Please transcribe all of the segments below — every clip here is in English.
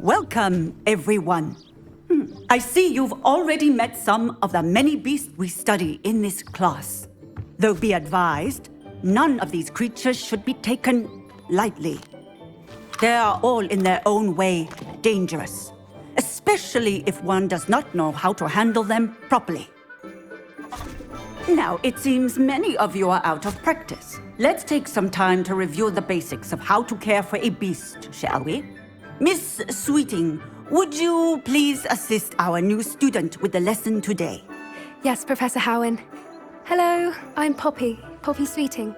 Welcome, everyone. I see you've already met some of the many beasts we study in this class. Though be advised, none of these creatures should be taken lightly. They are all in their own way dangerous, especially if one does not know how to handle them properly. Now, it seems many of you are out of practice. Let's take some time to review the basics of how to care for a beast, shall we? Miss Sweeting, would you please assist our new student with the lesson today? Yes, Professor Howen. Hello, I'm Poppy Sweeting.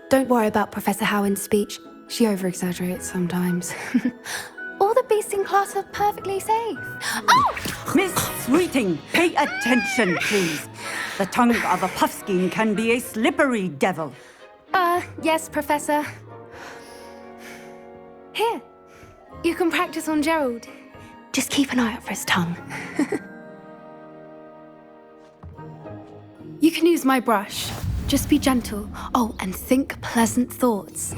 Don't worry about Professor Howen's speech. She over-exaggerates sometimes. All the beasts in class are perfectly safe. Oh! Miss Sweeting, pay attention, please. The tongue of a puffskein can be a slippery devil. Yes, Professor. Here, you can practice on Gerald. Just keep an eye out for his tongue. You can use my brush. Just be gentle. Oh, and think pleasant thoughts.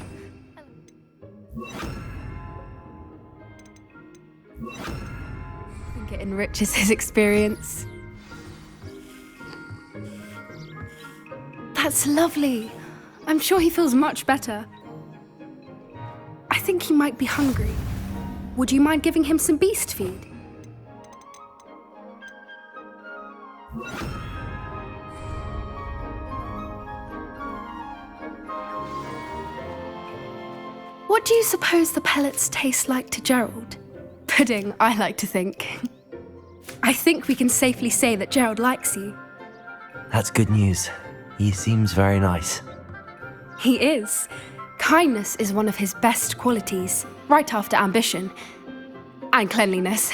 I think it enriches his experience. That's lovely. I'm sure he feels much better. I think he might be hungry. Would you mind giving him some beast feed? What do you suppose the pellets taste like to Gerald? Pudding, I like to think. I think we can safely say that Gerald likes you. That's good news. He seems very nice. He is. Kindness is one of his best qualities, right after ambition. And cleanliness.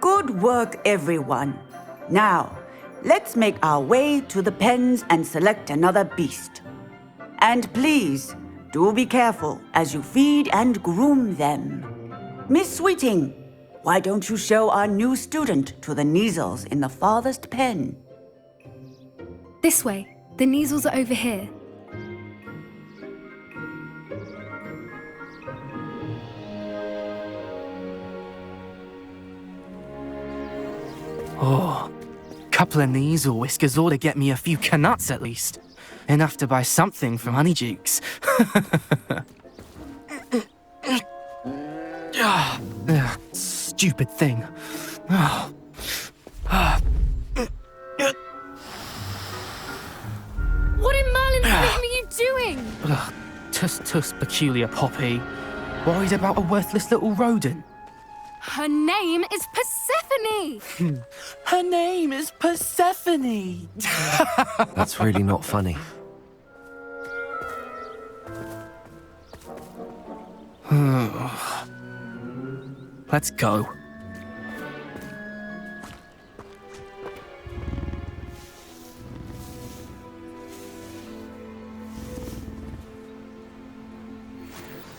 Good work, everyone. Now, let's make our way to the pens and select another beast. And please, do be careful as you feed and groom them. Miss Sweeting, why don't you show our new student to the Neasels in the farthest pen? This way. The Neasels are over here. Oh, couple of Neasel whiskers ought to get me a few canuts at least. Enough to buy something from Honeydukes. Stupid thing. What in Merlin's name are you doing? Tuss, peculiar Poppy. Worried about a worthless little rodent. Her name is Persephone! Her name is Persephone! That's really not funny. Let's go.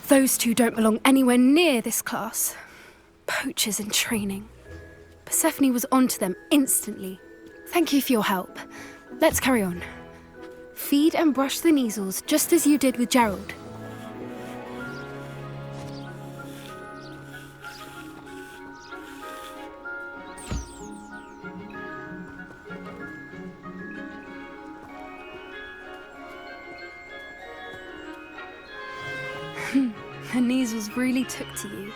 Those two don't belong anywhere near this class. Poachers in training. Persephone was onto them instantly. Thank you for your help. Let's carry on. Feed and brush the Neasels just as you did with Gerald. The Neasels really took to you.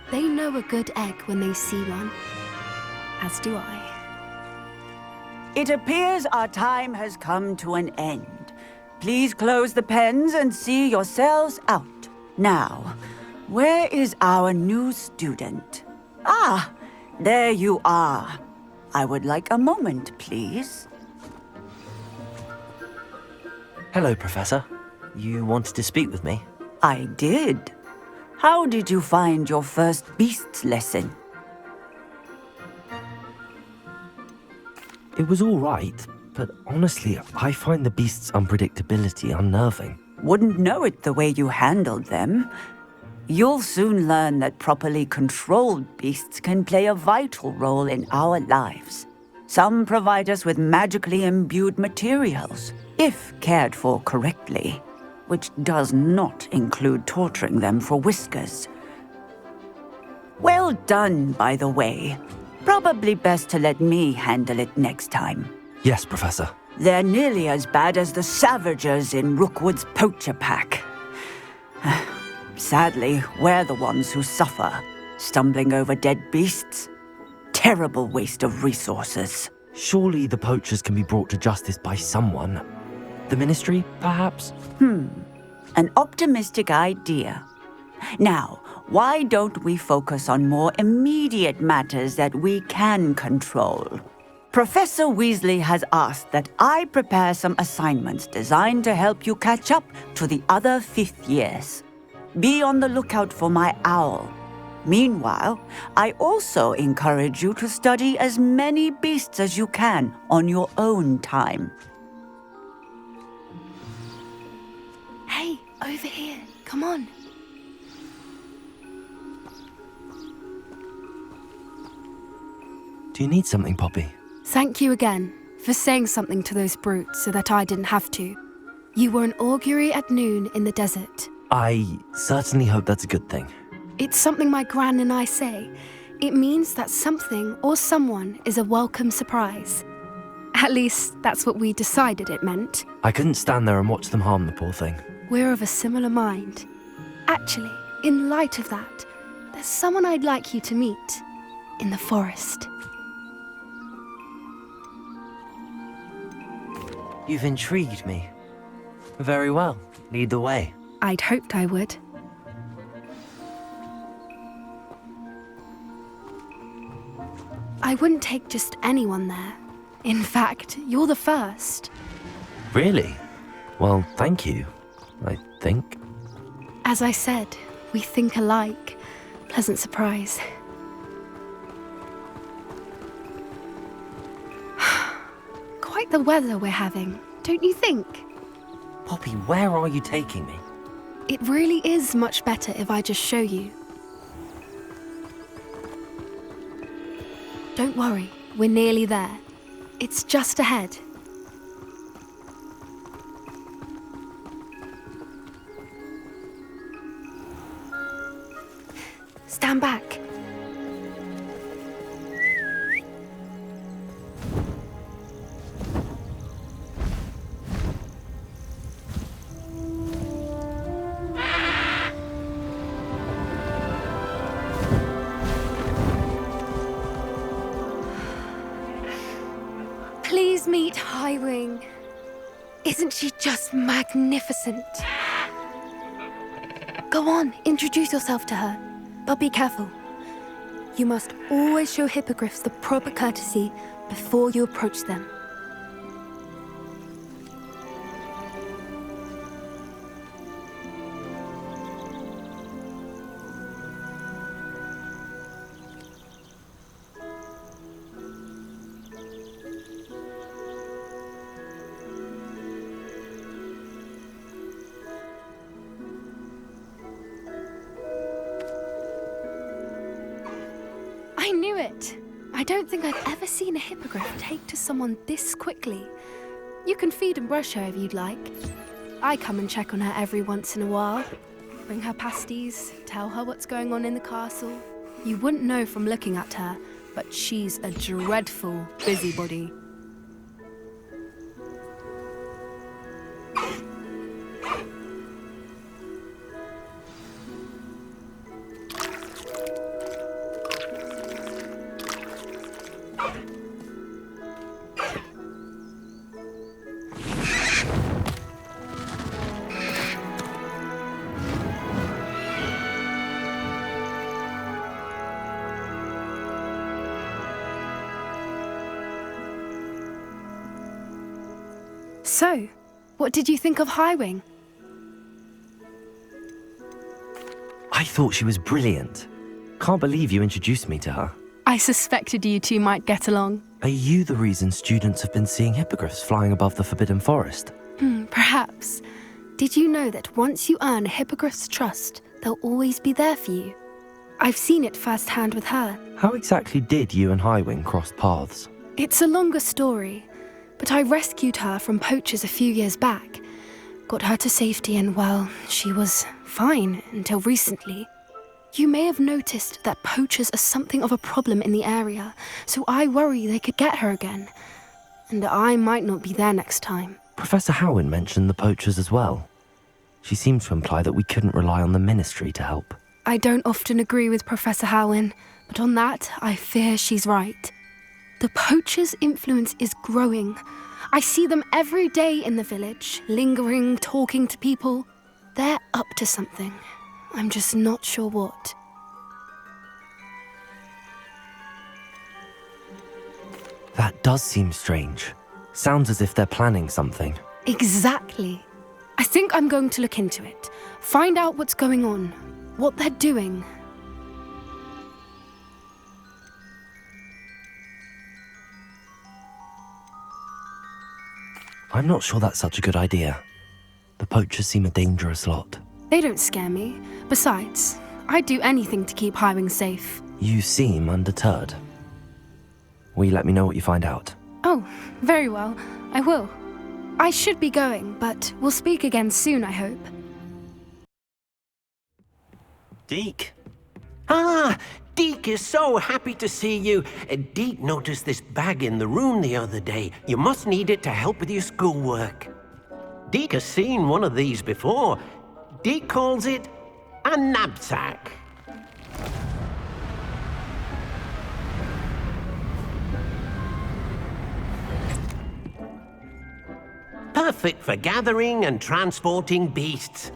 They know a good egg when they see one. As do I. It appears our time has come to an end. Please close the pens and see yourselves out. Now, where is our new student? Ah, there you are. I would like a moment, please. Hello, Professor. You wanted to speak with me? I did. How did you find your first beasts lesson? It was all right, but honestly, I find the beast's unpredictability unnerving. Wouldn't know it the way you handled them. You'll soon learn that properly controlled beasts can play a vital role in our lives. Some provide us with magically imbued materials, if cared for correctly, which does not include torturing them for whiskers. Well done, by the way. Probably best to let me handle it next time. Yes, Professor. They're nearly as bad as the Savagers in Rookwood's poacher pack. Sadly, we're the ones who suffer, stumbling over dead beasts. Terrible waste of resources. Surely the poachers can be brought to justice by someone. The Ministry, perhaps? An optimistic idea. Now, why don't we focus on more immediate matters that we can control? Professor Weasley has asked that I prepare some assignments designed to help you catch up to the other fifth years. Be on the lookout for my owl. Meanwhile, I also encourage you to study as many beasts as you can on your own time. Hey, over here. Come on. Do you need something, Poppy? Thank you again for saying something to those brutes so that I didn't have to. You were an augury at noon in the desert. I certainly hope that's a good thing. It's something my gran and I say. It means that something or someone is a welcome surprise. At least, that's what we decided it meant. I couldn't stand there and watch them harm the poor thing. We're of a similar mind. Actually, in light of that, there's someone I'd like you to meet in the forest. You've intrigued me. Very well. Lead the way. I'd hoped I would. I wouldn't take just anyone there. In fact, you're the first. Really? Well, thank you, I think. As I said, we think alike. Pleasant surprise. Quite the weather we're having, don't you think? Poppy, where are you taking me? It really is much better if I just show you. Don't worry, we're nearly there. It's just ahead. Stand back. Please meet Highwing. Isn't she just magnificent? Go on, introduce yourself to her. But be careful. You must always show hippogriffs the proper courtesy before you approach them. I knew it! I don't think I've ever seen a hippogriff take to someone this quickly. You can feed and brush her if you'd like. I come and check on her every once in a while. Bring her pasties, tell her what's going on in the castle. You wouldn't know from looking at her, but she's a dreadful busybody. So, what did you think of Highwing? I thought she was brilliant. Can't believe you introduced me to her. I suspected you two might get along. Are you the reason students have been seeing hippogriffs flying above the Forbidden Forest? Perhaps. Did you know that once you earn a hippogriff's trust, they'll always be there for you? I've seen it firsthand with her. How exactly did you and Highwing cross paths? It's a longer story, but I rescued her from poachers a few years back. Got her to safety and, well, she was fine until recently. You may have noticed that poachers are something of a problem in the area, so I worry they could get her again. And I might not be there next time. Professor Howin mentioned the poachers as well. She seemed to imply that we couldn't rely on the Ministry to help. I don't often agree with Professor Howin, but on that, I fear she's right. The poachers' influence is growing. I see them every day in the village, lingering, talking to people. They're up to something. I'm just not sure what. That does seem strange. Sounds as if they're planning something. Exactly. I think I'm going to look into it. Find out what's going on, what they're doing. I'm not sure that's such a good idea. The poachers seem a dangerous lot. They don't scare me. Besides, I'd do anything to keep Highwing safe. You seem undeterred. Will you let me know what you find out? Oh, very well. I will. I should be going, but we'll speak again soon, I hope. Deke? Ah, Deke is so happy to see you. Deke noticed this bag in the room the other day. You must need it to help with your schoolwork. Deke has seen one of these before. Deke calls it a knapsack. Perfect for gathering and transporting beasts.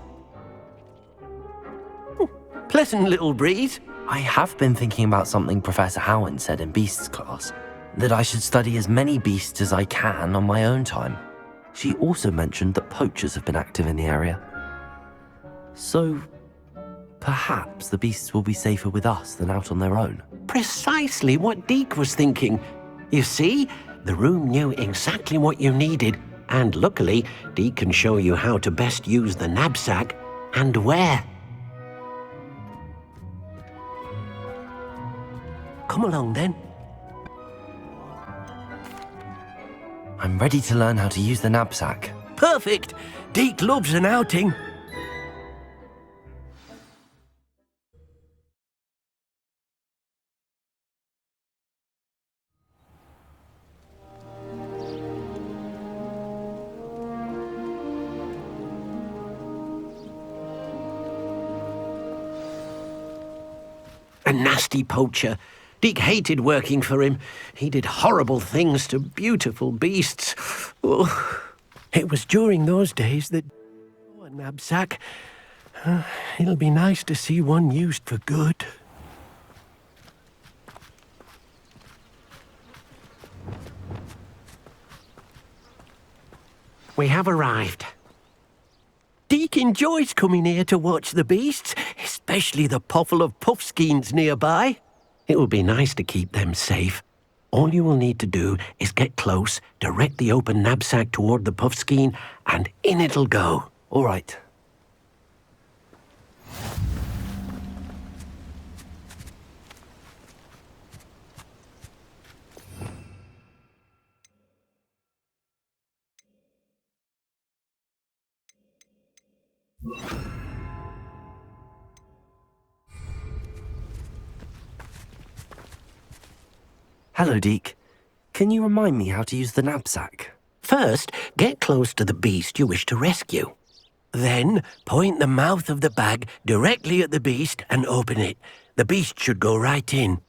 Pleasant little breeze. I have been thinking about something Professor Howin said in Beasts class, that I should study as many beasts as I can on my own time. She also mentioned that poachers have been active in the area. So, perhaps the beasts will be safer with us than out on their own. Precisely what Deke was thinking. You see, the room knew exactly what you needed, and luckily, Deke can show you how to best use the knapsack and where. Come along then. I'm ready to learn how to use the knapsack. Perfect! Deke loves an outing. A nasty poacher. Deke hated working for him. He did horrible things to beautiful beasts. Oh, it was during those days that... Oh, a knapsack. It'll be nice to see one used for good. We have arrived. Deke enjoys coming here to watch the beasts, especially the potful of puffskeins nearby. It will be nice to keep them safe. All you will need to do is get close, direct the open knapsack toward the puffskein, and in it'll go. All right. Hello, Deke. Can you remind me how to use the knapsack? First, get close to the beast you wish to rescue. Then, point the mouth of the bag directly at the beast and open it. The beast should go right in.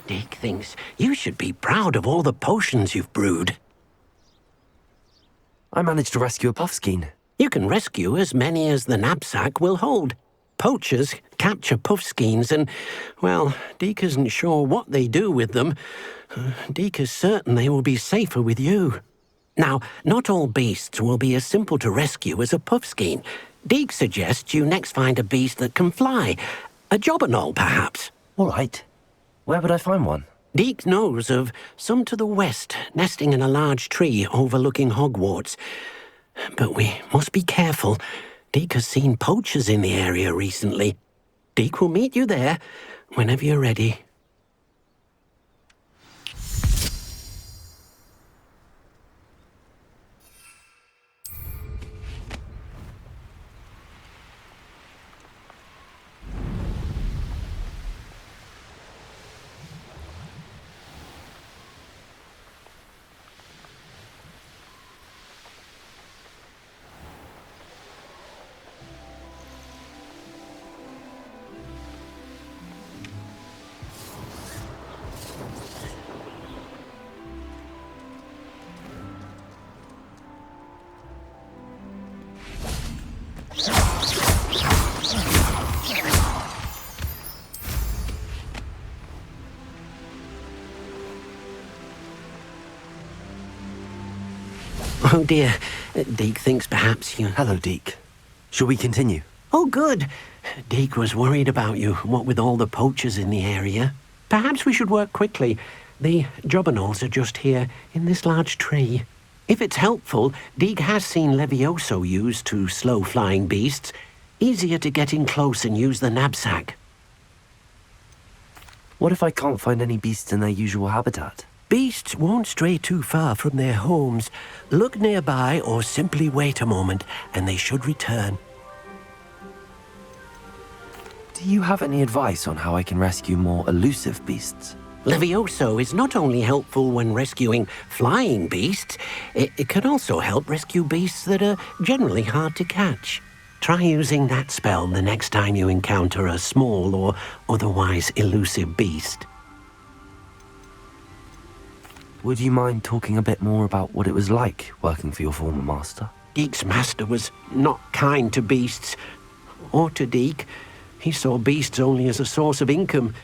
Deke thinks you should be proud of all the potions you've brewed. I managed to rescue a puffskein. You can rescue as many as the knapsack will hold. Poachers capture puffskeins and, well, Deke isn't sure what they do with them. Deke is certain they will be safer with you. Now, not all beasts will be as simple to rescue as a puffskein. Deke suggests you next find a beast that can fly. A jobberknoll, perhaps. All right. Where would I find one? Deke knows of some to the west, nesting in a large tree overlooking Hogwarts. But we must be careful. Deke has seen poachers in the area recently. Deke will meet you there whenever you're ready. Oh dear, Deke thinks perhaps you... Hello, Deke. Shall we continue? Oh good. Deke was worried about you, what with all the poachers in the area. Perhaps we should work quickly. The jobberknolls are just here, in this large tree. If it's helpful, Deke has seen Levioso used to slow flying beasts. Easier to get in close and use the knapsack. What if I can't find any beasts in their usual habitat? Beasts won't stray too far from their homes. Look nearby or simply wait a moment, and they should return. Do you have any advice on how I can rescue more elusive beasts? Levioso is not only helpful when rescuing flying beasts, it can also help rescue beasts that are generally hard to catch. Try using that spell the next time you encounter a small or otherwise elusive beast. Would you mind talking a bit more about what it was like working for your former master? Deke's master was not kind to beasts, or to Deke. He saw beasts only as a source of income,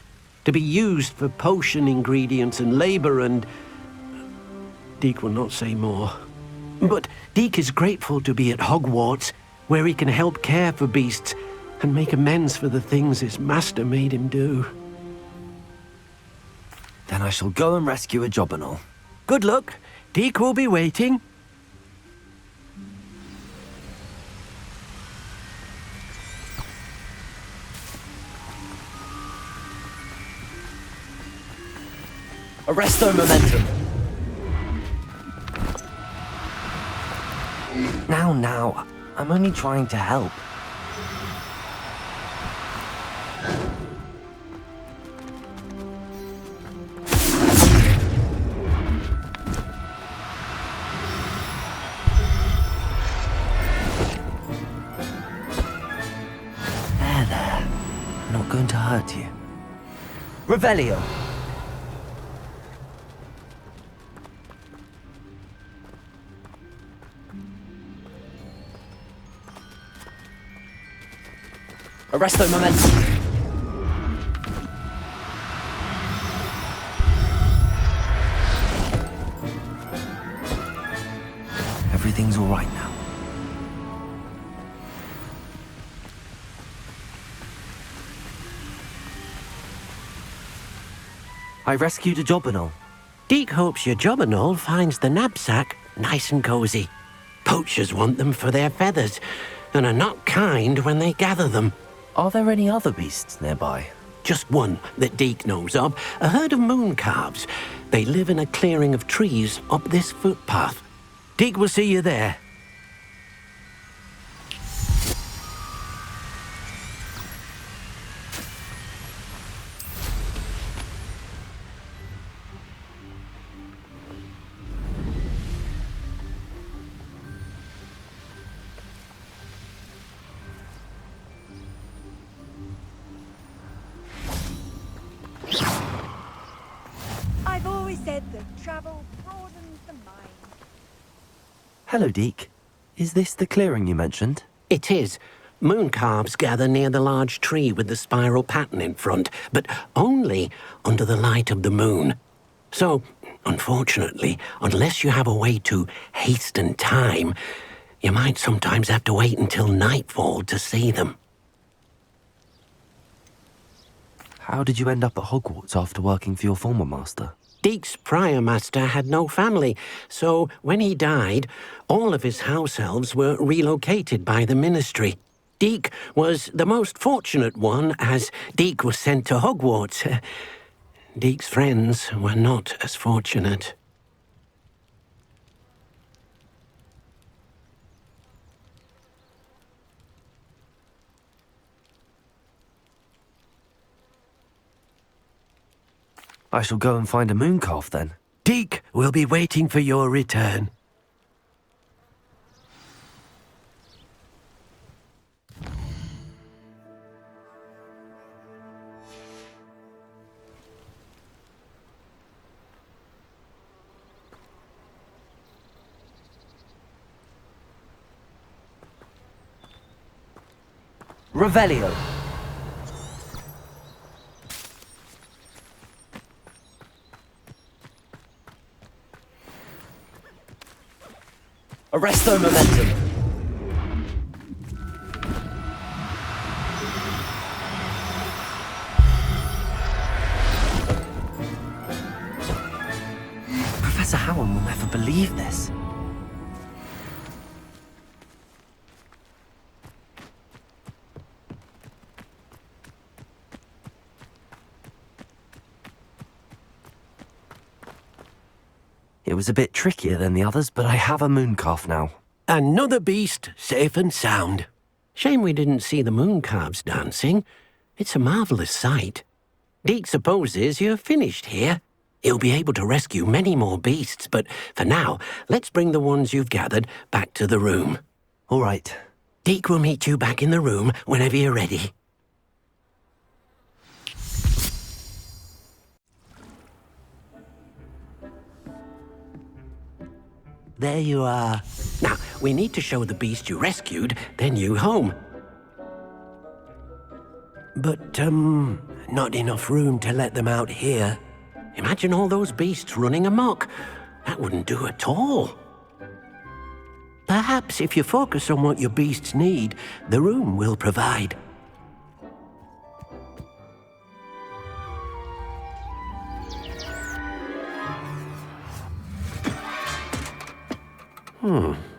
to be used for potion ingredients and labor, and... Deke will not say more. But Deke is grateful to be at Hogwarts, where he can help care for beasts and make amends for the things his master made him do. Then I shall go and rescue a jobberknoll. Good luck. Deke will be waiting. Arresto momentum! Now, I'm only trying to help. There. I'm not going to hurt you. Revelio! Arresto momentum. Everything's all right now. I rescued a jobberknoll. Deke hopes your jobberknoll finds the knapsack nice and cozy. Poachers want them for their feathers, and are not kind when they gather them. Are there any other beasts nearby? Just one that Deke knows of, a herd of moon calves. They live in a clearing of trees up this footpath. Deke will see you there. I've always said that travel broadens the mind. Hello, Deke. Is this the clearing you mentioned? It is. Moon calves gather near the large tree with the spiral pattern in front, but only under the light of the moon. So, unfortunately, unless you have a way to hasten time, you might sometimes have to wait until nightfall to see them. How did you end up at Hogwarts after working for your former master? Deek's prior master had no family, so when he died, all of his house elves were relocated by the Ministry. Deek was the most fortunate one, as Deek was sent to Hogwarts. Deek's friends were not as fortunate. I shall go and find a mooncalf then. Deek will be waiting for your return. Revelio. Arresto momentum. Professor Howard will never believe this. It was a bit trickier than the others, but I have a mooncalf now. Another beast, safe and sound. Shame we didn't see the mooncalves dancing. It's a marvellous sight. Deek supposes you're finished here. He'll be able to rescue many more beasts, but for now, let's bring the ones you've gathered back to the room. All right. Deek will meet you back in the room whenever you're ready. There you are. Now, we need to show the beast you rescued their new home. But, not enough room to let them out here. Imagine all those beasts running amok. That wouldn't do at all. Perhaps if you focus on what your beasts need, the room will provide.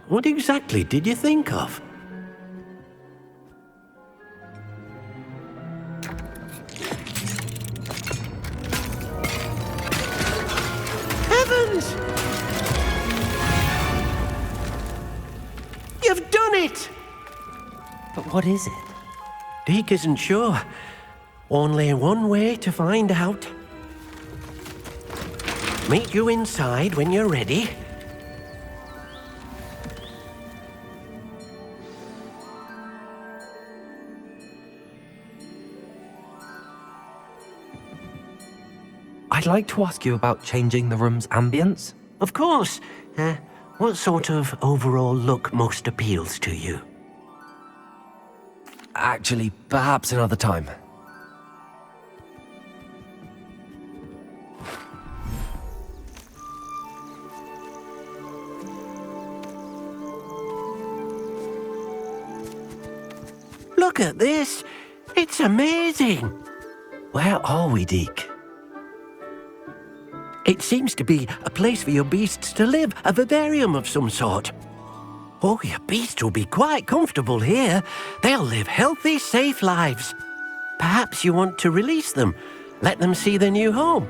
What exactly did you think of? Heavens! You've done it! But what is it? Deek isn't sure. Only one way to find out. Meet you inside when you're ready. I'd like to ask you about changing the room's ambience. Of course. What sort of overall look most appeals to you? Actually, perhaps another time. Look at this! It's amazing! Where are we, Deek? It seems to be a place for your beasts to live, a vivarium of some sort. Oh, your beasts will be quite comfortable here. They'll live healthy, safe lives. Perhaps you want to release them, let them see their new home.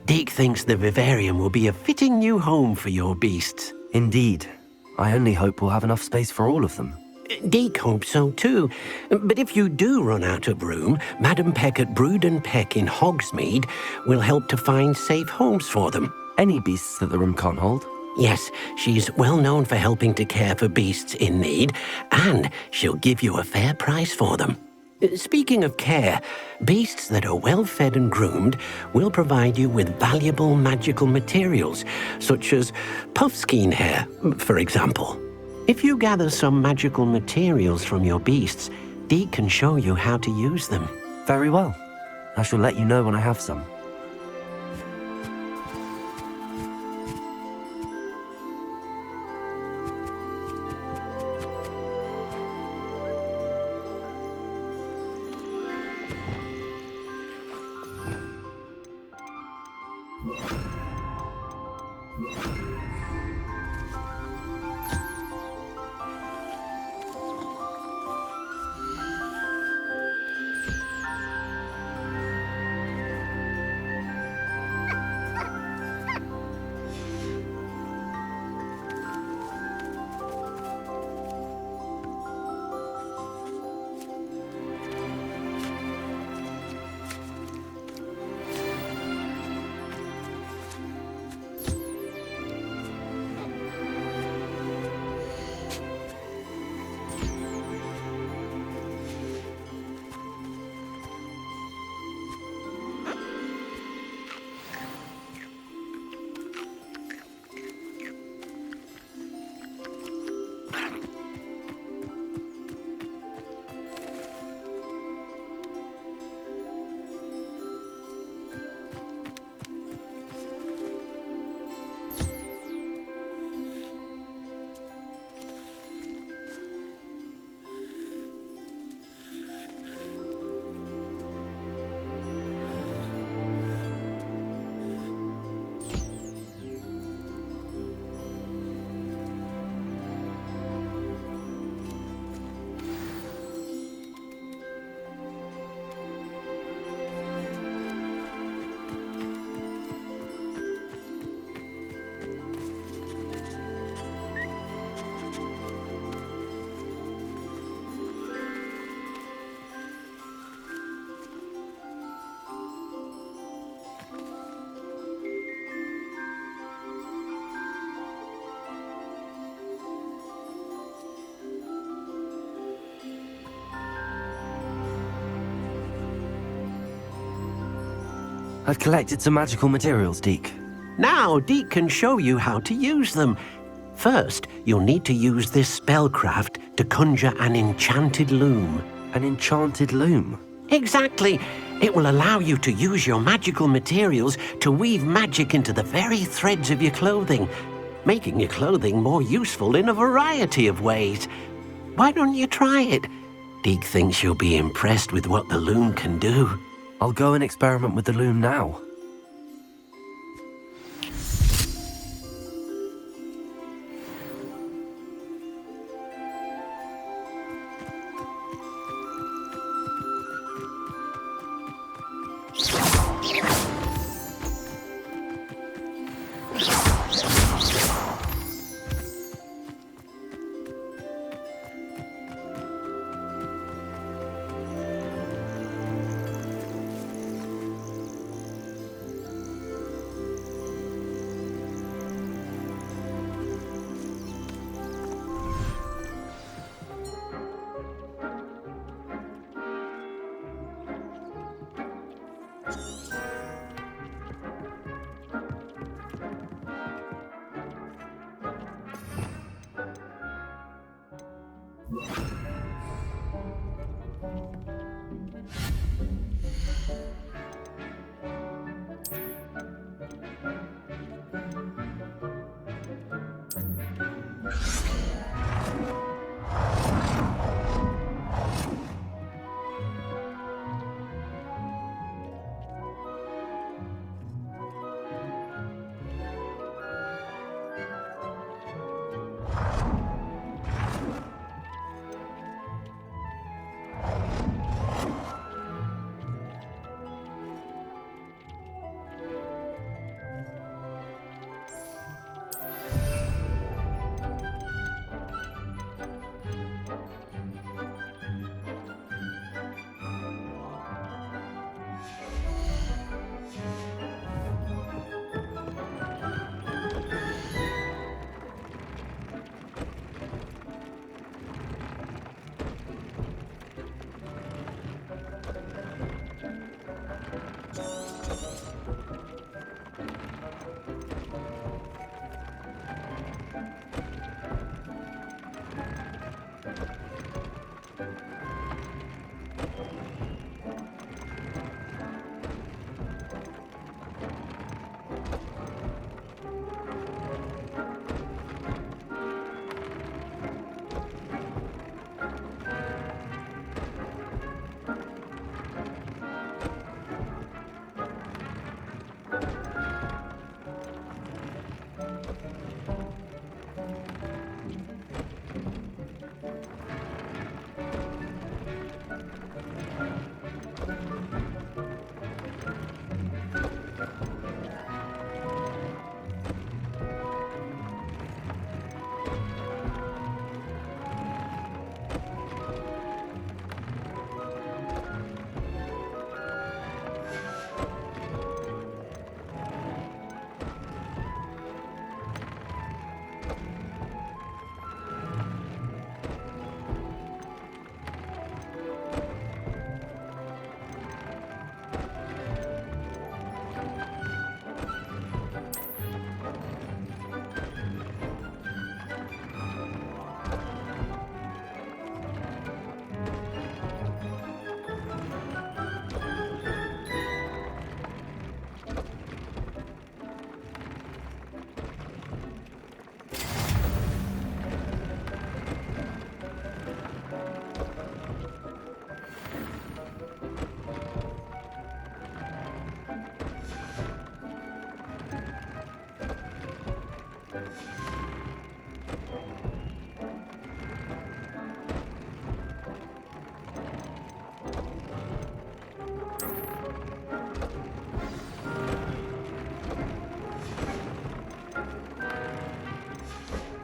Deek thinks the vivarium will be a fitting new home for your beasts. Indeed. I only hope we'll have enough space for all of them. Deek hopes so too. But if you do run out of room, Madam Peck at Brood and Peck in Hogsmeade will help to find safe homes for them. Any beasts that the room can't hold? Yes, she's well known for helping to care for beasts in need, and she'll give you a fair price for them. Speaking of care, beasts that are well fed and groomed will provide you with valuable magical materials, such as puffskein hair, for example. If you gather some magical materials from your beasts, Deke can show you how to use them. Very well. I shall let you know when I have some. I've collected some magical materials, Deke. Now Deke can show you how to use them. First, you'll need to use this spellcraft to conjure an enchanted loom. An enchanted loom? Exactly. It will allow you to use your magical materials to weave magic into the very threads of your clothing, making your clothing more useful in a variety of ways. Why don't you try it? Deke thinks you'll be impressed with what the loom can do. I'll go and experiment with the loom now.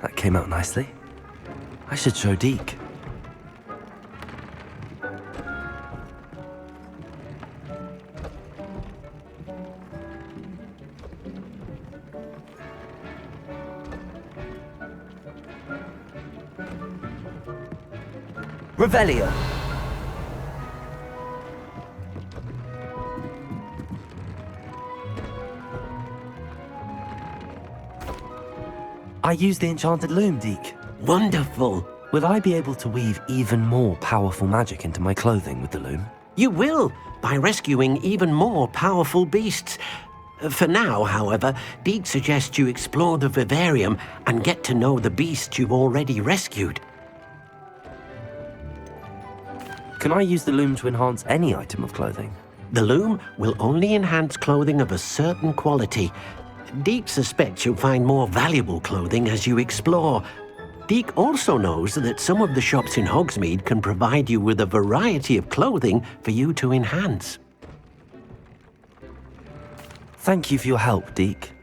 That came out nicely. I should show Deke. Revelio. I used the enchanted loom, Deke. Wonderful. Will I be able to weave even more powerful magic into my clothing with the loom? You will, by rescuing even more powerful beasts. For now, however, Deke suggests you explore the vivarium and get to know the beasts you've already rescued. Can I use the loom to enhance any item of clothing? The loom will only enhance clothing of a certain quality. Deke suspects you'll find more valuable clothing as you explore. Deke also knows that some of the shops in Hogsmeade can provide you with a variety of clothing for you to enhance. Thank you for your help, Deke.